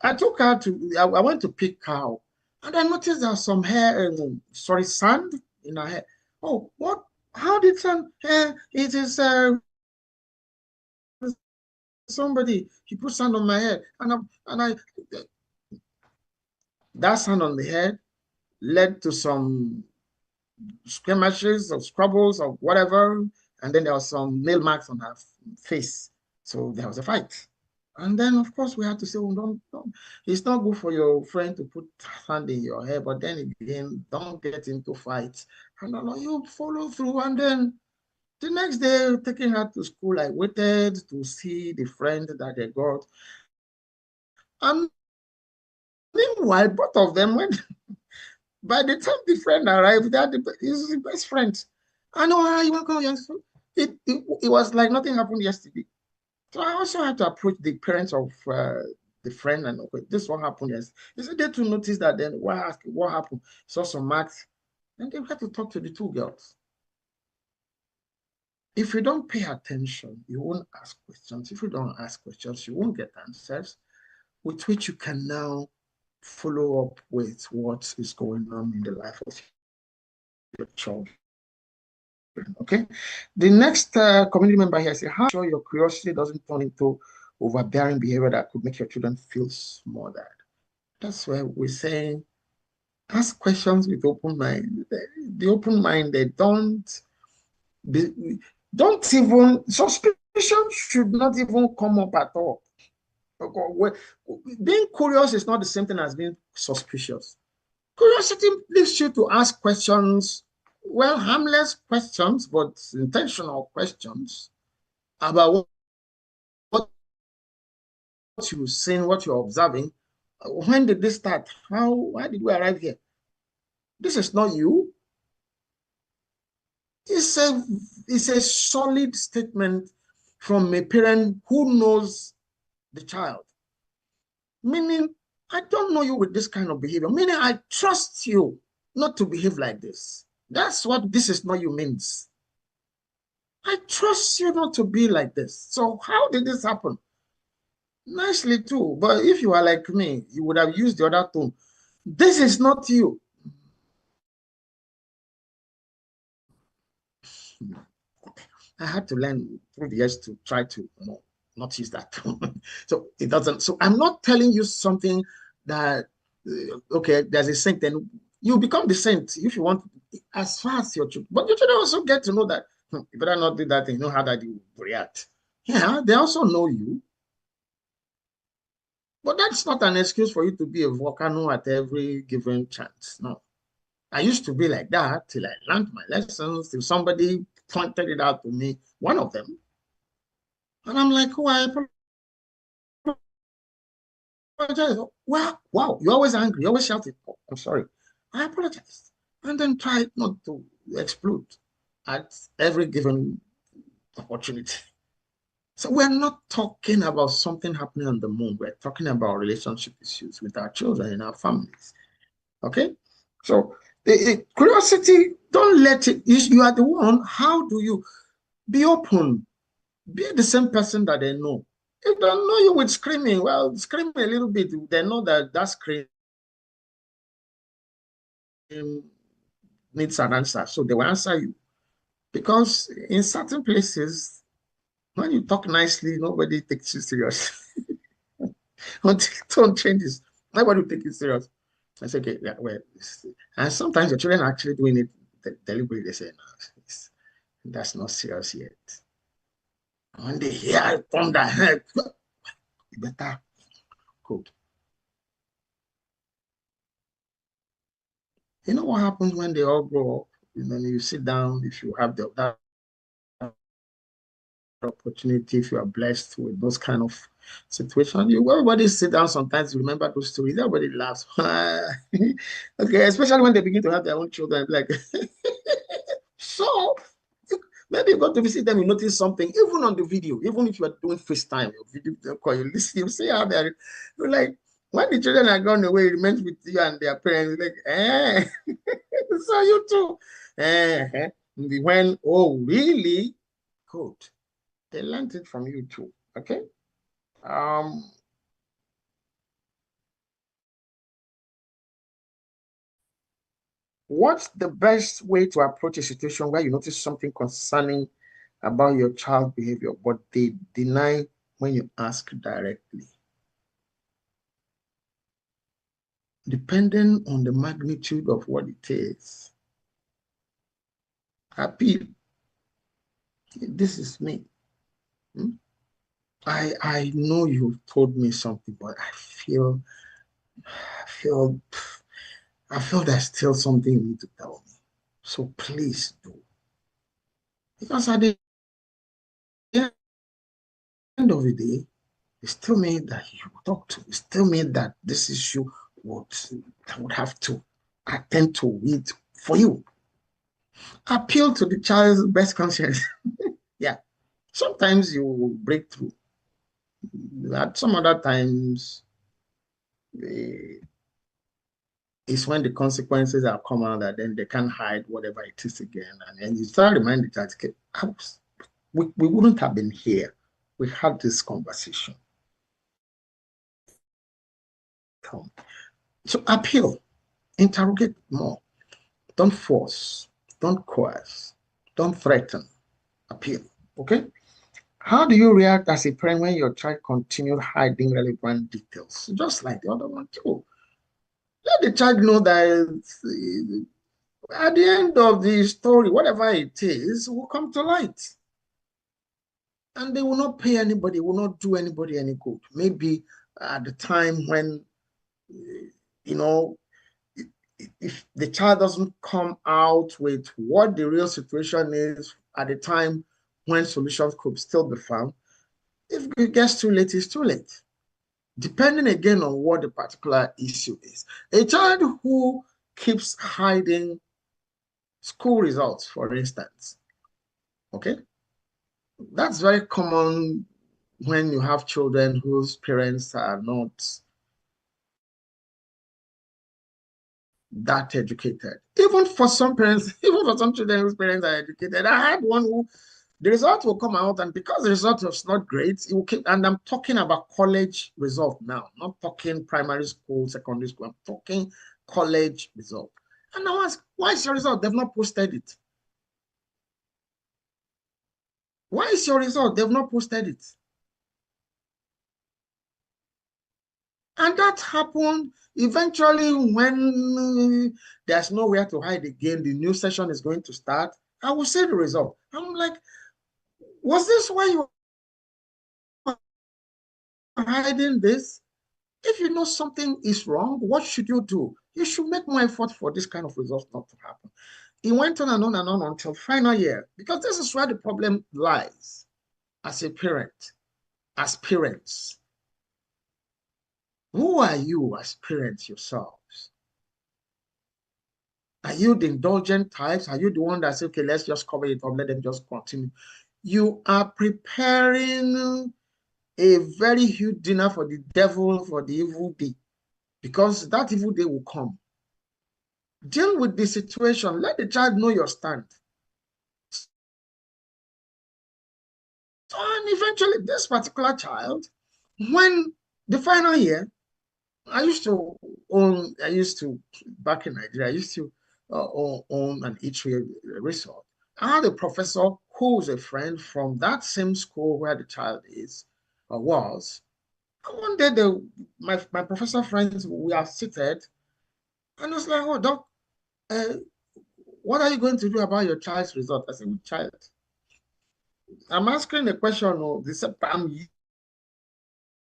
I took her I went to pick cow, and I noticed there's some hair, sand in her hair. Oh, what? How did some hair? It is somebody. He put sand on my head, and that sand on the head led to some skirmishes or squabbles or whatever, and then there was some nail marks on her face. So there was a fight. And then, of course, we had to say, well, don't. It's not good for your friend to put sand in your hair, but then again, don't get into fights. And you follow through. And then the next day, taking her to school, I waited to see the friend that they got. And meanwhile, both of them went. By the time the friend arrived, he's his best friend. I know you want to come. It was like nothing happened yesterday. So I also had to approach the parents of the friend and okay, this what happened. Yes, they said they to notice that. Then what happened? Saw some marks, and they had to talk to the two girls. If you don't pay attention, you won't ask questions. If you don't ask questions, you won't get answers, with which you can now follow up with what is going on in the life of your child. Okay. The next community member here says, how sure your curiosity doesn't turn into overbearing behavior that could make your children feel smothered. That's why we're saying ask questions with open mind. The open mind, they don't even, suspicion should not even come up at all. Being curious is not the same thing as being suspicious. Curiosity leads you to ask questions, well, harmless questions, but intentional questions about what you've seen, what you're observing. When did this start? Why did we arrive here? This is not you. It's a solid statement from a parent who knows the child. Meaning, I don't know you with this kind of behavior. Meaning, I trust you not to behave like this. That's what this is not you means. I trust you not to be like this. So how did this happen? Nicely too. But if you are like me, you would have used the other tone. This is not you. I had to learn through the years to try to not use that. So it doesn't. So I'm not telling you something that okay, there's a saint, then you become the saint if you want, as far as your children. But your children also get to know that you better not do that, and you know how that you react. Yeah, they also know you. But that's not an excuse for you to be a volcano at every given chance. No. I used to be like that till I learned my lessons, till somebody pointed it out to me, one of them. And I'm like, oh, I apologize. Well, wow, you're always angry, you're always shouting. Oh, I'm sorry. I apologize. And then try not to explode at every given opportunity. So we're not talking about something happening on the moon. We're talking about relationship issues with our children and our families. Okay? So curiosity, don't let it, you are the one. How do you be open? Be the same person that they know. If they know you with screaming, well, scream a little bit. They know that that scream needs an answer. So they will answer you. Because in certain places, when you talk nicely, nobody takes you serious. Until tone changes, nobody will take you serious. I say, okay, yeah, well, and sometimes the children are actually doing it deliberately. They say, no, that's not serious yet. When they hear thunder, you better code. You know what happens when they all grow up? You sit down, if you have that opportunity, if you are blessed with those kind of situations, everybody sit down sometimes, remember those stories, everybody laughs. Okay, especially when they begin to have their own children, like, so maybe you go to visit them, you notice something, even on the video, even if you are doing FaceTime, your video call, you listen, you see how they're like, when the children are gone away, it remains with you and their parents, like, so you too. When, oh, really? Good. They learned it from you too. Okay. Um, what's the best way to approach a situation where you notice something concerning about your child behavior, but they deny when you ask directly? Depending on the magnitude of what it is, appeal. This is me. Hmm? I know you've told me something, but I feel I feel there's still something you need to tell me. So please do. Because at the end of the day, it still means that you talk to. It still means that this issue would have to attend to it for you. Appeal to the child's best conscience. Yeah. Sometimes you will break through. At some other times, eh, it's when the consequences are come out that then they can't hide whatever it is again. And then you start reminding the child, okay, we wouldn't have been here. We had this conversation. So appeal, interrogate more. Don't force, don't coerce, don't threaten. Appeal. Okay? How do you react as a parent when your child continues hiding relevant details? Just like the other one too. Let the child know that at the end of the story, whatever it is, will come to light. And they will not pay anybody, will not do anybody any good. Maybe at the time when, you know, if the child doesn't come out with what the real situation is at the time when solutions could still be found, if it gets too late, it's too late. Depending again on what the particular issue is. A child who keeps hiding school results, for instance, okay, that's very common when you have children whose parents are not that educated. Even for some parents, even for some children whose parents are educated, I had one who the result will come out, and because the result was not great, it will keep, and I'm talking about college result now, not talking primary school, secondary school, I'm talking college result. And I ask, why is your result? They've not posted it. Why is your result? They've not posted it. And that happened eventually when there's nowhere to hide again, the new session is going to start. I will see the result. I'm like, was this why you were hiding this? If you know something is wrong, what should you do? You should make more effort for this kind of results not to happen. It went on and on and on until final year, because this is where the problem lies as a parent, as parents. Who are you as parents yourselves? Are you the indulgent types? Are you the one that says, okay, let's just cover it up, let them just continue? You are preparing a very huge dinner for the devil for the evil day, because that evil day will come. Deal with the situation. Let the child know your stand. And eventually, this particular child, when the final year, back in Nigeria, I used to own an eatery resort. I had a professor who was a friend from that same school where the child is or was. And one day, my professor friends, we are seated, and it's like, oh, doc, uh, what are you going to do about your child's result? I said, child, I'm asking a question. Oh, I'm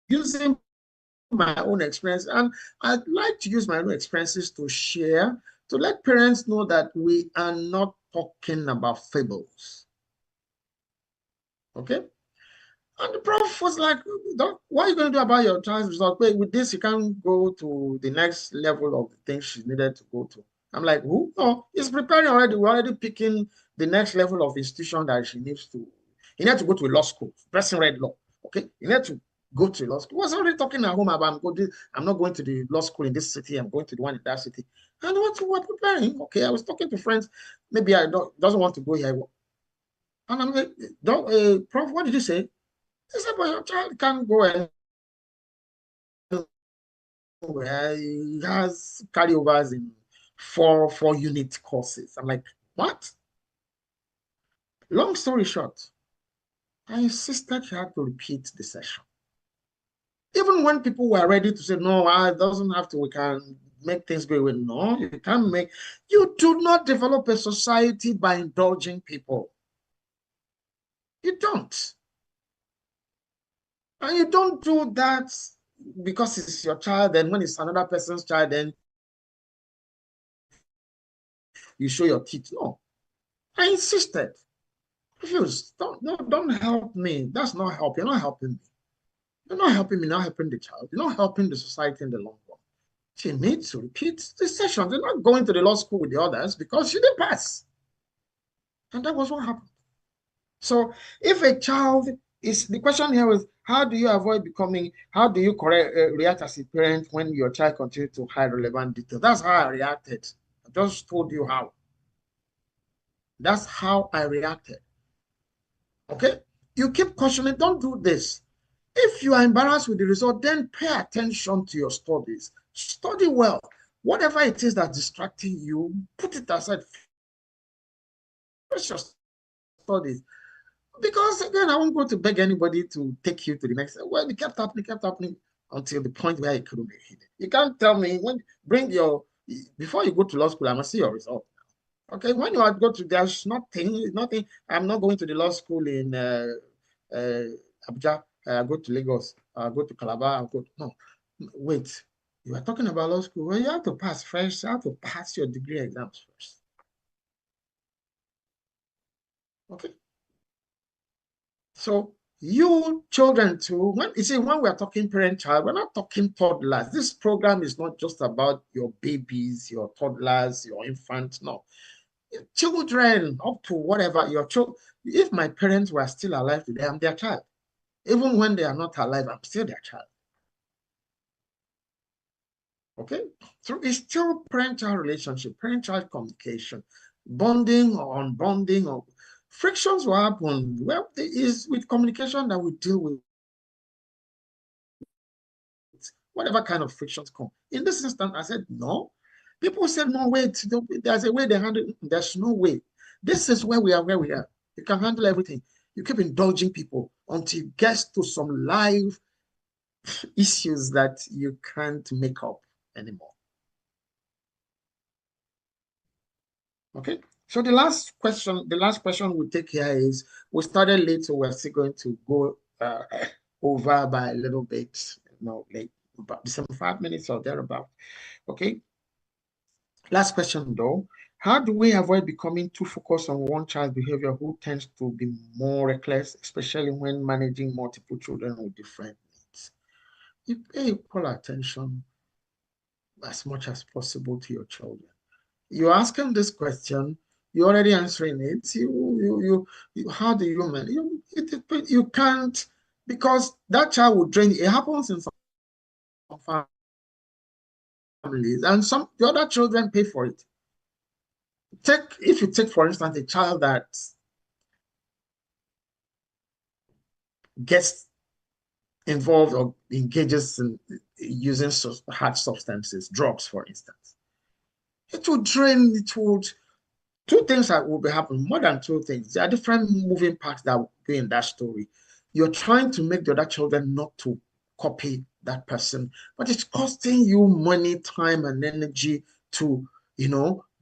using my own experience, and I'd like to use my own experiences to share, to let parents know that we are not talking about fables. Okay? And the prof was like, what are you going to do about your child's result? Wait, with this, you can't go to the next level of the things she needed to go to. I'm like, who? No, he's preparing already. We're already picking the next level of institution that she needs to. He needs to go to a law school, person read law. Okay? He needs to go to law school. I was already talking at home about I'm not going to the law school in this city, I'm going to the one in that city. And what we're preparing. Okay, I was talking to friends, maybe I doesn't want to go here. And I'm like, Prof, what did you say? He said, but your child can't go anywhere. He has carryovers in four unit courses. I'm like, what? Long story short, I insisted she had to repeat the session. Even when people were ready to say, no, it doesn't have to, we can make things go away. No, you can't make, you do not develop a society by indulging people. You don't. And you don't do that because it's your child, and when it's another person's child, then you show your teeth. No, I insisted. Refuse. Don't help me. That's not help. You're not helping me. You're not helping me, not helping the child. You're not helping the society in the long run. She needs to repeat the session. They're not going to the law school with the others because she didn't pass. And that was what happened. So if a child is, the question here is, how do you avoid becoming, how do you react as a parent when your child continues to hide relevant details? That's how I reacted. I just told you how. That's how I reacted. Okay? You keep questioning, don't do this. If you are embarrassed with the result, then pay attention to your studies. Study well. Whatever it is that's distracting you, put it aside. Finish your studies. Because again, I won't go to beg anybody to take you to the next. Well, it kept happening until the point where it couldn't be hidden. You can't tell me before you go to law school, I must see your result. Okay, when you go to, there's nothing. I'm not going to the law school in Abuja. I go to Lagos. I go to Calabar. No, wait. You are talking about law school. Well, you have to pass first. You have to pass your degree exams first. Okay. So you children too, when we're talking parent-child, we're not talking toddlers. This program is not just about your babies, your toddlers, your infants. No. Children up to whatever your child. If my parents were still alive today, I'm their child. Even when they are not alive, I'm still their child. Okay, so it's still parent-child relationship, parent-child communication, bonding or unbonding, or frictions will happen. Well, there is with communication that we deal with whatever kind of frictions come. In this instance, I said no. People said, no, wait, there's a way they handle it. There's no way. This is where we are, where we are. You can handle everything. You keep indulging people until it gets to some live issues that you can't make up anymore. Okay. So the last question we take here is, we started late, so we're still going to go over by a little bit, late, about 5 minutes or thereabout. Okay. Last question though, how do we avoid becoming too focused on one child's behavior who tends to be more reckless, especially when managing multiple children with different needs? You pay equal attention as much as possible to your children. You ask them this question, you're already answering it. How do you manage? You can't, because that child will drain. It happens in some families, and the other children pay for it. If you take, for instance, a child that gets involved or engages in using hard substances, drugs, for instance, it would drain, it would, two things that will be happening, more than two things. There are different moving parts that will be in that story. You're trying to make the other children not to copy that person, but it's costing you money, time, and energy to,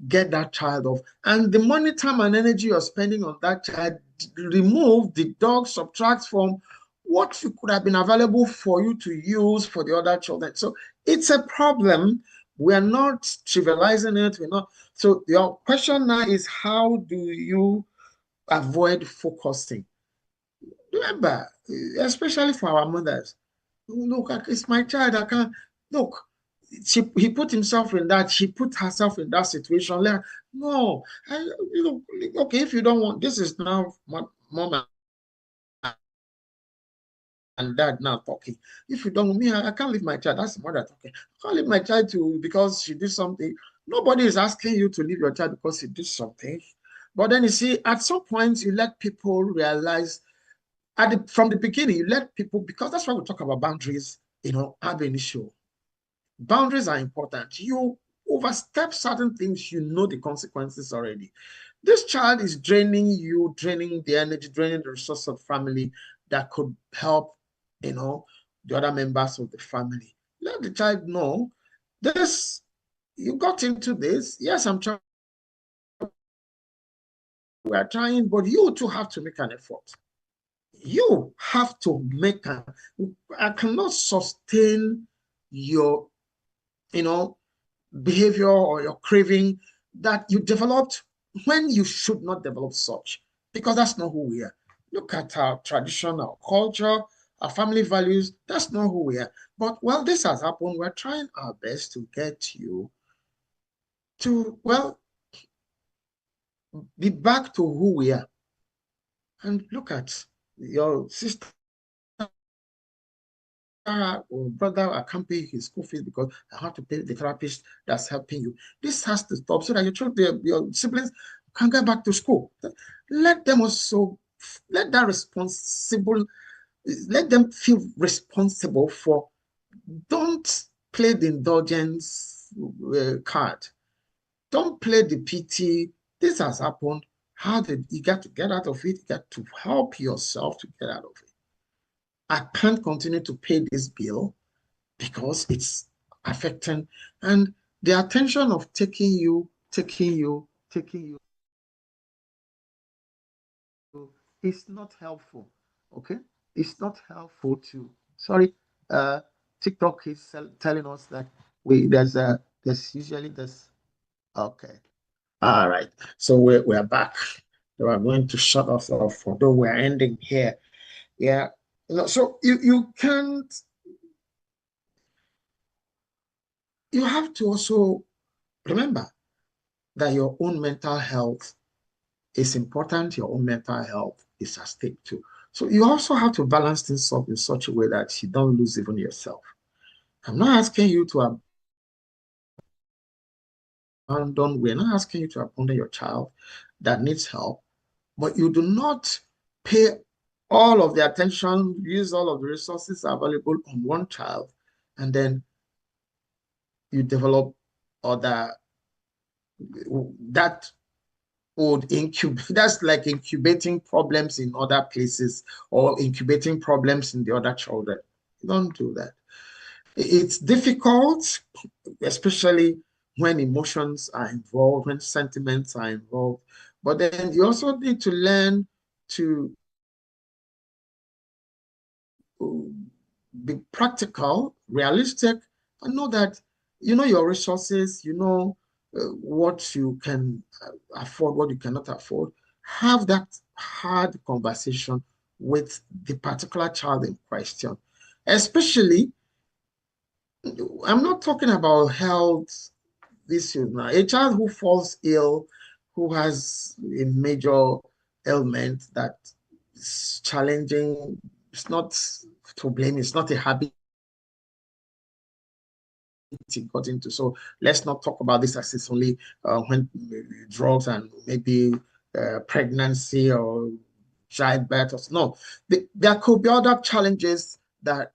get that child off. And the money, time, and energy you're spending on that child, remove, deduct, subtract from what could have been available for you to use for the other children. So it's a problem. We're not trivializing it. We're not. So your question now is, how do you avoid focusing? Remember, especially for our mothers, look, it's my child. I can't look. He put himself in that. She put herself in that situation. Like, no, okay. If you don't want, this is now mom and dad now talking. If you don't want me, I can't leave my child. That's the mother talking. I can't leave my child because she did something. Nobody is asking you to leave your child because he did something. But then you see, at some point, you let people realize from the beginning, you let people, because that's why we talk about boundaries, have an issue. Boundaries are important. You overstep certain things, you know the consequences already. This child is draining you, draining the energy, draining the resource of family that could help, the other members of the family. Let the child know this, you got into this. Yes, I'm trying, we are trying, but you too have to make an effort. You have to I cannot sustain your, behavior or your craving that you developed when you should not develop such, because that's not who we are. Look at our tradition, our culture, our family values. That's not who we are. But while this has happened, we're trying our best to get you to, well, be back to who we are. And look at your sister or brother, I can't pay his school fees because I have to pay the therapist that's helping you. This has to stop so that your siblings can get back to school. Let them also, let that responsible, let them feel responsible for, don't play the indulgence card. Don't play the pity. This has happened. How did you got to get out of it? You got to help yourself to get out of it. I can't continue to pay this bill because it's affecting, and the attention of taking you is not helpful. Okay, it's not helpful to. Sorry, uh, TikTok is telling us that there's usually this. Okay, all right. So we're back. We are going to shut us off, although we're ending here. Yeah. So you can't. You have to also remember that your own mental health is important. Your own mental health is at stake too. So you also have to balance things up in such a way that you don't lose even yourself. I'm not asking you to abandon, we're not asking you to abandon your child that needs help, but you do not pay all of the attention, use all of the resources available on one child, and then you develop other that would incubate. That's like incubating problems in other places or incubating problems in the other children. You don't do that. It's difficult, especially when emotions are involved, when sentiments are involved. But then you also need to learn to be practical, realistic, and know that you know your resources, you know what you can afford, what you cannot afford. Have that hard conversation with the particular child in question. Especially, I'm not talking about health issues now. A child who falls ill, who has a major ailment that is challenging, it's not to blame, it's not a habit he got into. So let's not talk about this as it's only when drugs and maybe pregnancy or childbirth. Or, no, there could be other challenges that,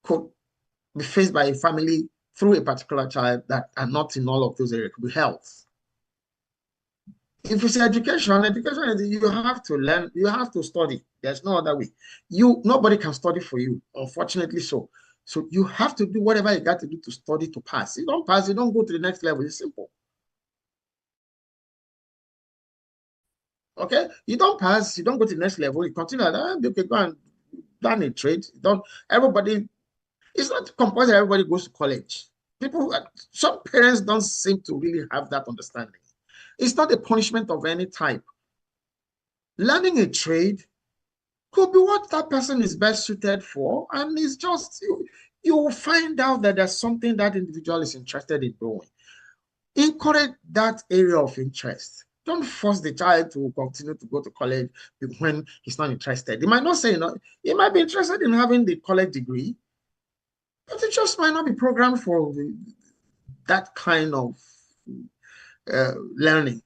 could be faced by a family through a particular child that are not in all of those areas. It could be health. If it's education, you have to learn, you have to study. There's no other way. Nobody can study for you, unfortunately so. So you have to do whatever you got to do to study to pass. You don't pass, you don't go to the next level. It's simple. Okay? You don't pass, you don't go to the next level. You continue that. Okay, go and learn a trade. Everybody, it's not compulsory everybody goes to college. Some parents don't seem to really have that understanding. It's not a punishment of any type. Learning a trade could be what that person is best suited for, and it's just you will find out that there's something that individual is interested in doing. Encourage that area of interest. Don't force the child to continue to go to college when he's not interested. He might not say, he might be interested in having the college degree, but it just might not be programmed for that kind of learning.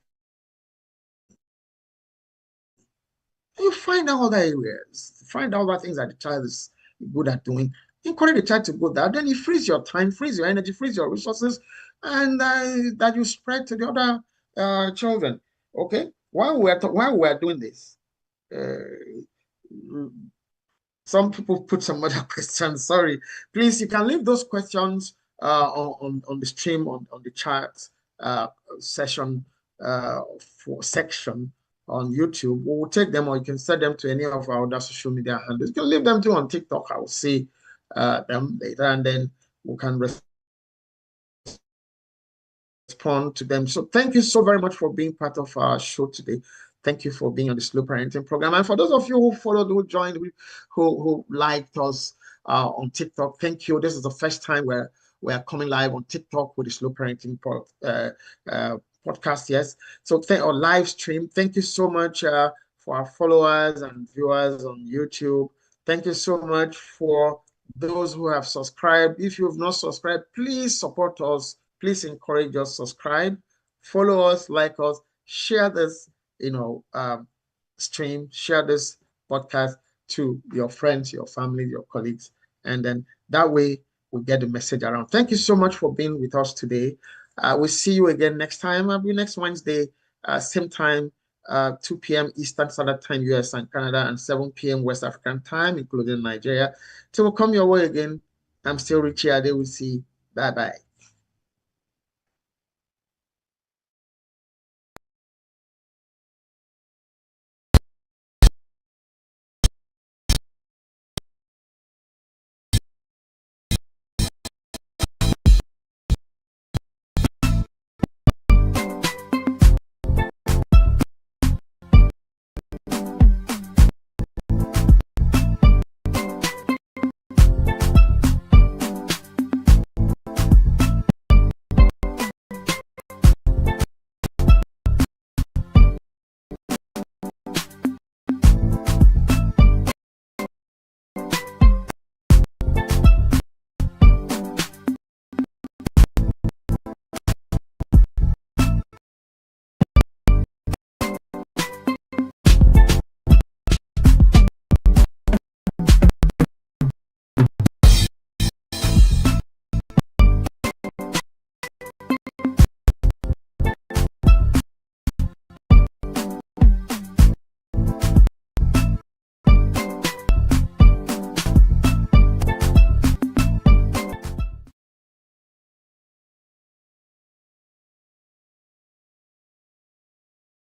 You find out other areas, find out what things that the child is good at doing. Encourage the child to go there. Then you freeze your time, freeze your energy, freeze your resources, and that you spread to the other children. Okay. While we're doing this, some people put some other questions. Sorry, please, you can leave those questions on the stream on the chat session for section on YouTube. We will take them, or you can send them to any of our other social media handles. You can leave them too on TikTok. I will see them later, and then we can respond to them. So thank you so very much for being part of our show today. Thank you for being on the Slow Parenting program. And for those of you who followed, who joined, who liked us on TikTok, thank you. This is the first time we're coming live on TikTok with the Slow Parenting podcast. Yes. So or live stream. Thank you so much for our followers and viewers on YouTube. Thank you so much for those who have subscribed. If you have not subscribed, please support us. Please encourage us, subscribe, follow us, like us, share this, stream, share this podcast to your friends, your family, your colleagues, and then that way we'll get the message around. Thank you so much for being with us today. We'll see you again next time. I'll be next Wednesday, same time, 2 p.m. Eastern Standard Time, US and Canada, and 7 p.m. West African time, including Nigeria. So we'll come your way again. I'm still Richie Adewusi. Bye-bye.